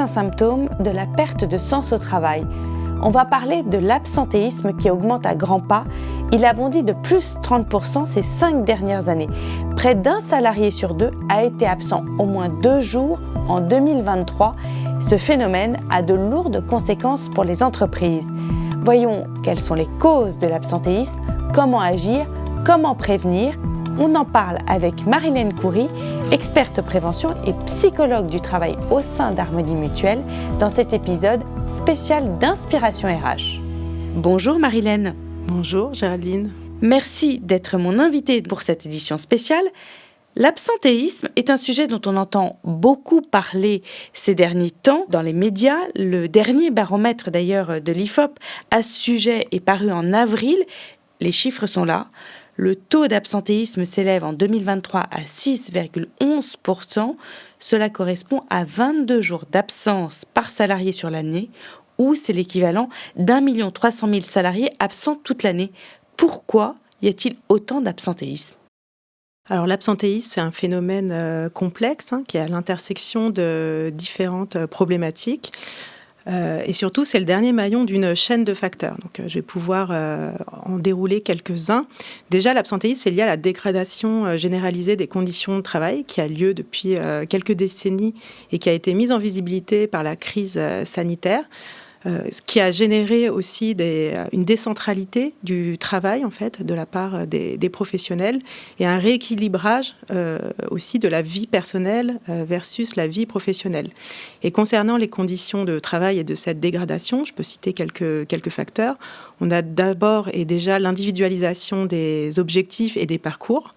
certains symptômes de la perte de sens au travail. On va parler de l'absentéisme qui augmente à grands pas. Il a bondi de plus 30% ces 5 dernières années. Près d'un salarié sur 2 a été absent au moins 2 jours en 2023. Ce phénomène a de lourdes conséquences pour les entreprises. Voyons quelles sont les causes de l'absentéisme, comment agir, comment prévenir. On en parle avec Marilène Coury, experte prévention et psychologue du travail au sein d'Harmonie Mutuelle, dans cet épisode spécial d'Inspiration RH. Bonjour Marilène. Bonjour Géraldine. Merci d'être mon invitée pour cette édition spéciale. L'absentéisme est un sujet dont on entend beaucoup parler ces derniers temps dans les médias. Le dernier baromètre d'ailleurs de l'IFOP à ce sujet est paru en avril. Les chiffres sont là. Le taux d'absentéisme s'élève en 2023 à 6,11%. Cela correspond à 22 jours d'absence par salarié sur l'année, ou c'est l'équivalent d'1 300 000 salariés absents toute l'année. Pourquoi y a-t-il autant d'absentéisme ? Alors l'absentéisme, c'est un phénomène complexe qui est à l'intersection de différentes problématiques. Et surtout, c'est le dernier maillon d'une chaîne de facteurs. Donc, je vais pouvoir en dérouler quelques-uns. Déjà, l'absentéisme, c'est lié à la dégradation généralisée des conditions de travail qui a lieu depuis quelques décennies et qui a été mise en visibilité par la crise sanitaire. Ce qui a généré aussi une décentralité du travail, en fait, de la part des professionnels et un rééquilibrage aussi de la vie personnelle versus la vie professionnelle. Et concernant les conditions de travail et de cette dégradation, je peux citer quelques facteurs. On a d'abord et déjà l'individualisation des objectifs et des parcours,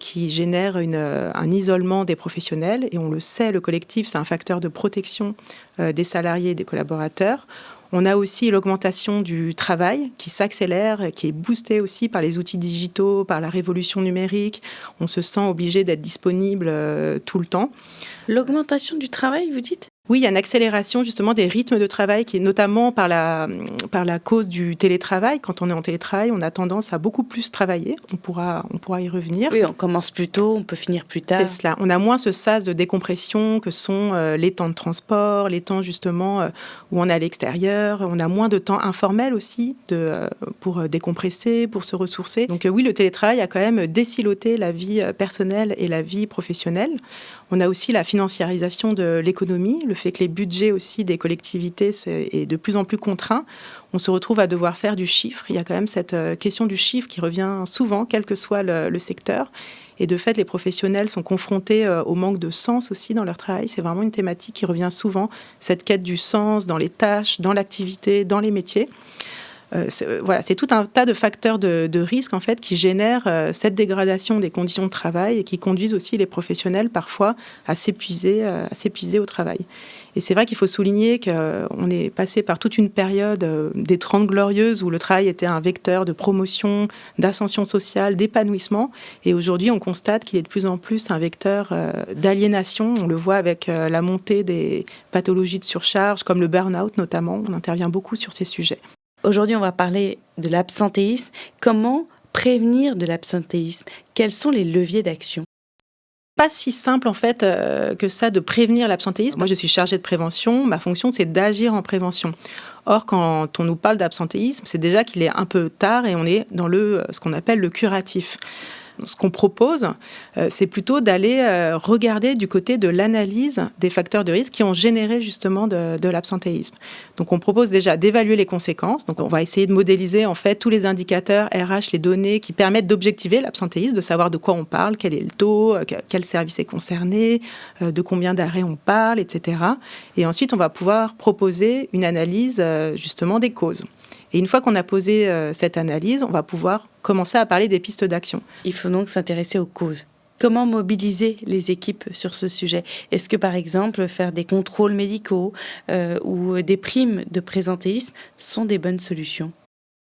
qui génère un isolement des professionnels. Et on le sait, le collectif, c'est un facteur de protection des salariés et des collaborateurs. On a aussi l'augmentation du travail qui s'accélère, qui est boostée aussi par les outils digitaux, par la révolution numérique. On se sent obligé d'être disponible tout le temps. L'augmentation du travail, vous dites ? Oui, il y a une accélération justement des rythmes de travail qui est notamment par la cause du télétravail. Quand on est en télétravail, on a tendance à beaucoup plus travailler. On pourra y revenir. Oui, on commence plus tôt, on peut finir plus tard. C'est cela. On a moins ce sas de décompression que sont les temps de transport, les temps justement où on est à l'extérieur. On a moins de temps informel aussi pour décompresser, pour se ressourcer. Donc oui, le télétravail a quand même désiloté la vie personnelle et la vie professionnelle. On a aussi la financiarisation de l'économie, le fait que les budgets aussi des collectivités est de plus en plus contraint. On se retrouve à devoir faire du chiffre. Il y a quand même cette question du chiffre qui revient souvent, quel que soit le secteur. Et de fait, les professionnels sont confrontés au manque de sens aussi dans leur travail. C'est vraiment une thématique qui revient souvent, cette quête du sens dans les tâches, dans l'activité, dans les métiers. C'est tout un tas de facteurs de risque en fait qui génèrent cette dégradation des conditions de travail et qui conduisent aussi les professionnels parfois à s'épuiser au travail. Et c'est vrai qu'il faut souligner qu'on est passé par toute une période des 30 glorieuses où le travail était un vecteur de promotion, d'ascension sociale, d'épanouissement. Et aujourd'hui, on constate qu'il est de plus en plus un vecteur d'aliénation. On le voit avec la montée des pathologies de surcharge, comme le burn-out notamment. On intervient beaucoup sur ces sujets. Aujourd'hui, on va parler de l'absentéisme. Comment prévenir de l'absentéisme ? Quels sont les leviers d'action ? Pas si simple en fait que ça de prévenir l'absentéisme. Moi, je suis chargée de prévention. Ma fonction, c'est d'agir en prévention. Or, quand on nous parle d'absentéisme, c'est déjà qu'il est un peu tard et on est dans ce qu'on appelle le curatif. Ce qu'on propose, c'est plutôt d'aller regarder du côté de l'analyse des facteurs de risque qui ont généré justement de l'absentéisme. Donc, on propose déjà d'évaluer les conséquences. Donc, on va essayer de modéliser en fait tous les indicateurs RH, les données qui permettent d'objectiver l'absentéisme, de savoir de quoi on parle, quel est le taux, quel service est concerné, de combien d'arrêts on parle, etc. Et ensuite, on va pouvoir proposer une analyse justement des causes. Et une fois qu'on a posé cette analyse, on va pouvoir commencer à parler des pistes d'action. Il faut donc s'intéresser aux causes. Comment mobiliser les équipes sur ce sujet ? Est-ce que, par exemple, faire des contrôles médicaux ou des primes de présentéisme sont des bonnes solutions ?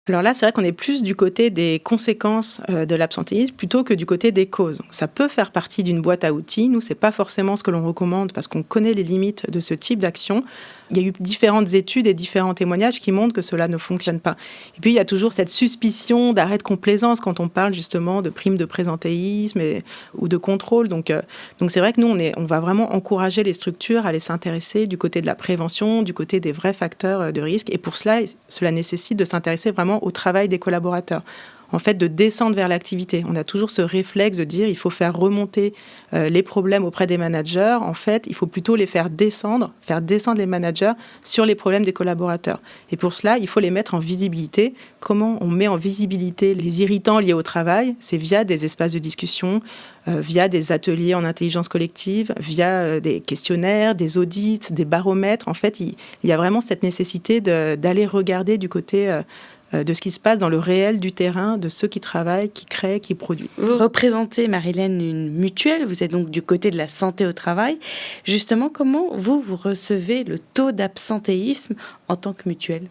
Alors là, c'est vrai qu'on est plus du côté des conséquences de l'absentéisme plutôt que du côté des causes. Ça peut faire partie d'une boîte à outils. Nous, c'est pas forcément ce que l'on recommande parce qu'on connaît les limites de ce type d'action. il y a eu différentes études et différents témoignages qui montrent que cela ne fonctionne pas. Et puis, il y a toujours cette suspicion d'arrêt de complaisance quand on parle justement de primes de présentéisme ou de contrôle. Donc c'est vrai que nous, on va vraiment encourager les structures à aller s'intéresser du côté de la prévention, du côté des vrais facteurs de risque. Et pour cela nécessite de s'intéresser vraiment au travail des collaborateurs. En fait, de descendre vers l'activité. On a toujours ce réflexe de dire il faut faire remonter les problèmes auprès des managers. En fait, il faut plutôt les faire descendre les managers sur les problèmes des collaborateurs. Et pour cela, il faut les mettre en visibilité. Comment on met en visibilité les irritants liés au travail? C'est via des espaces de discussion, via des ateliers en intelligence collective, via des questionnaires, des audits, des baromètres. En fait, il y a vraiment cette nécessité d'aller regarder du côté de ce qui se passe dans le réel du terrain, de ceux qui travaillent, qui créent, qui produisent. Vous représentez, Marie-Hélène, une mutuelle, vous êtes donc du côté de la santé au travail. Justement, comment vous recevez le taux d'absentéisme en tant que mutuelle ?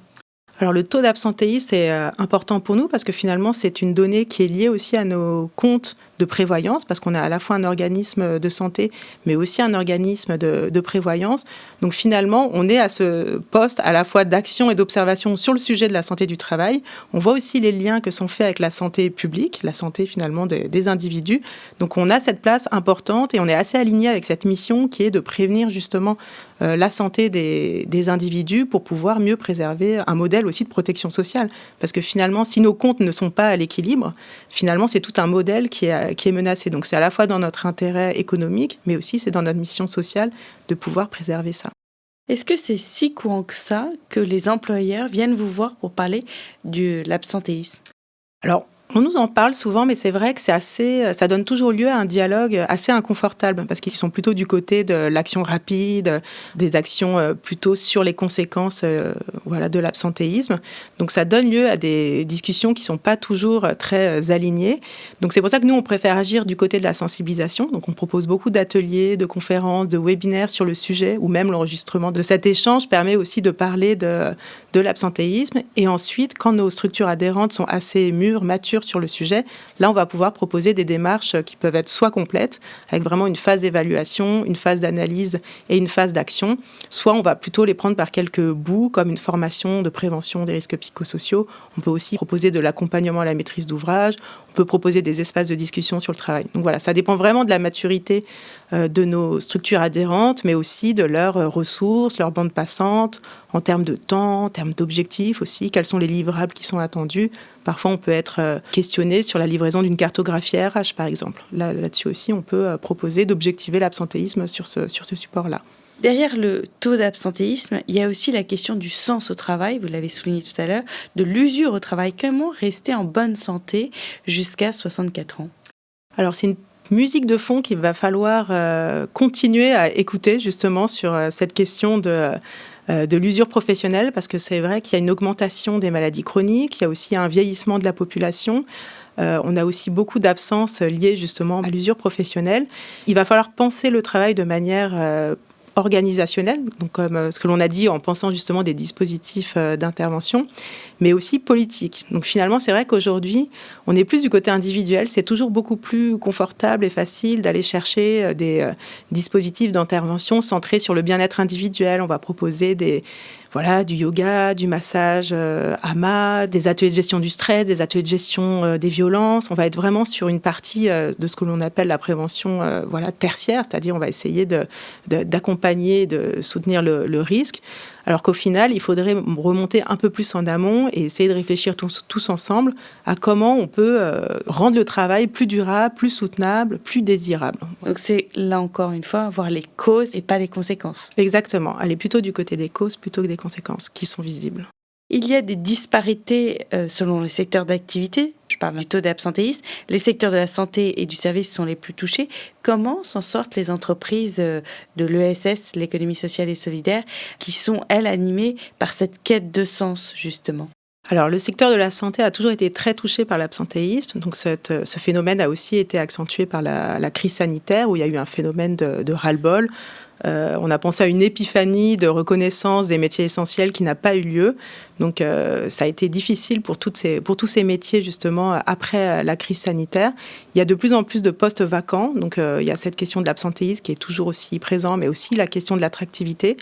Alors le taux d'absentéisme est important pour nous parce que finalement c'est une donnée qui est liée aussi à nos comptes de prévoyance, parce qu'on a à la fois un organisme de santé mais aussi un organisme de prévoyance. Donc finalement on est à ce poste à la fois d'action et d'observation sur le sujet de la santé du travail. On voit aussi les liens que sont faits avec la santé publique, la santé finalement des individus. Donc on a cette place importante et on est assez aligné avec cette mission qui est de prévenir justement la santé des individus pour pouvoir mieux préserver un modèle aussi de protection sociale. Parce que finalement, si nos comptes ne sont pas à l'équilibre, finalement, c'est tout un modèle qui est menacé. Donc c'est à la fois dans notre intérêt économique, mais aussi c'est dans notre mission sociale de pouvoir préserver ça. Est-ce que c'est si courant que ça que les employeurs viennent vous voir pour parler de l'absentéisme ? Alors, on nous en parle souvent, mais c'est vrai que ça donne toujours lieu à un dialogue assez inconfortable, parce qu'ils sont plutôt du côté de l'action rapide, des actions plutôt sur les conséquences de l'absentéisme. Donc ça donne lieu à des discussions qui ne sont pas toujours très alignées. Donc c'est pour ça que nous, on préfère agir du côté de la sensibilisation. Donc on propose beaucoup d'ateliers, de conférences, de webinaires sur le sujet, ou même l'enregistrement de cet échange permet aussi de parler de l'absentéisme. Et ensuite, quand nos structures adhérentes sont assez mûres, matures sur le sujet, là on va pouvoir proposer des démarches qui peuvent être soit complètes, avec vraiment une phase d'évaluation, une phase d'analyse et une phase d'action, soit on va plutôt les prendre par quelques bouts, comme une formation de prévention des risques psychosociaux. On peut aussi proposer de l'accompagnement à la maîtrise d'ouvrage, on peut proposer des espaces de discussion sur le travail. Donc voilà, ça dépend vraiment de la maturité de nos structures adhérentes, mais aussi de leurs ressources, leurs bandes passantes, en termes de temps, en termes d'objectifs aussi, quels sont les livrables qui sont attendus. Parfois, on peut être questionné sur la livraison d'une cartographie RH, par exemple. Là-dessus aussi, on peut proposer d'objectiver l'absentéisme sur ce support-là. Derrière le taux d'absentéisme, il y a aussi la question du sens au travail, vous l'avez souligné tout à l'heure, de l'usure au travail. Comment rester en bonne santé jusqu'à 64 ans ? Alors, c'est une musique de fond qu'il va falloir continuer à écouter justement sur cette question de l'usure professionnelle, parce que c'est vrai qu'il y a une augmentation des maladies chroniques, il y a aussi un vieillissement de la population. On a aussi beaucoup d'absences liées justement à l'usure professionnelle. Il va falloir penser le travail de manière organisationnelle, donc comme ce que l'on a dit en pensant justement des dispositifs d'intervention, mais aussi politique. Donc finalement, c'est vrai qu'aujourd'hui, on est plus du côté individuel. C'est toujours beaucoup plus confortable et facile d'aller chercher des dispositifs d'intervention centrés sur le bien-être individuel. On va proposer du yoga, du massage HAMA, des ateliers de gestion du stress, des ateliers de gestion des violences. On va être vraiment sur une partie de ce que l'on appelle la prévention tertiaire, c'est-à-dire on va essayer d'accompagner, de soutenir le risque. Alors qu'au final, il faudrait remonter un peu plus en amont et essayer de réfléchir tous ensemble à comment on peut rendre le travail plus durable, plus soutenable, plus désirable. Donc c'est là encore une fois voir les causes et pas les conséquences. Exactement, aller plutôt du côté des causes plutôt que des conséquences qui sont visibles. Il y a des disparités selon les secteurs d'activité. Je parle du taux d'absentéisme. Les secteurs de la santé et du service sont les plus touchés. Comment s'en sortent les entreprises de l'ESS, l'économie sociale et solidaire, qui sont, elles, animées par cette quête de sens, justement ? Alors, le secteur de la santé a toujours été très touché par l'absentéisme. Donc, ce phénomène a aussi été accentué par la crise sanitaire, où il y a eu un phénomène de ras-le-bol. On a pensé à une épiphanie de reconnaissance des métiers essentiels qui n'a pas eu lieu. Donc, ça a été difficile pour tous ces métiers, justement, après la crise sanitaire. Il y a de plus en plus de postes vacants. Donc, il y a cette question de l'absentéisme qui est toujours aussi présente, mais aussi la question de l'attractivité.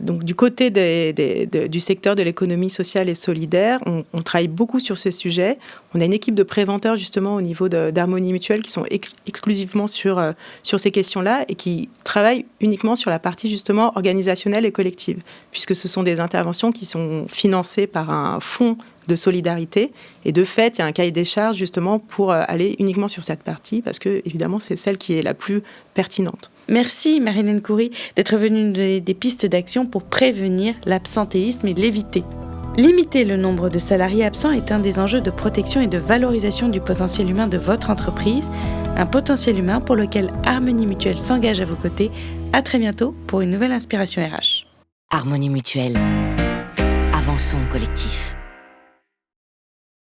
Donc du côté du secteur de l'économie sociale et solidaire, on travaille beaucoup sur ces sujets. On a une équipe de préventeurs justement au niveau d'Harmonie Mutuelle qui sont exclusivement sur ces questions-là et qui travaillent uniquement sur la partie justement organisationnelle et collective, puisque ce sont des interventions qui sont financées par un fonds de solidarité. Et de fait, il y a un cahier des charges justement pour aller uniquement sur cette partie, parce que évidemment, c'est celle qui est la plus pertinente. Merci Marie-Hélène Khoury d'être venue nous donner des pistes d'action pour prévenir l'absentéisme et l'éviter. Limiter le nombre de salariés absents est un des enjeux de protection et de valorisation du potentiel humain de votre entreprise. Un potentiel humain pour lequel Harmonie Mutuelle s'engage à vos côtés. À très bientôt pour une nouvelle Inspiration RH. Harmonie Mutuelle. Avançons collectif.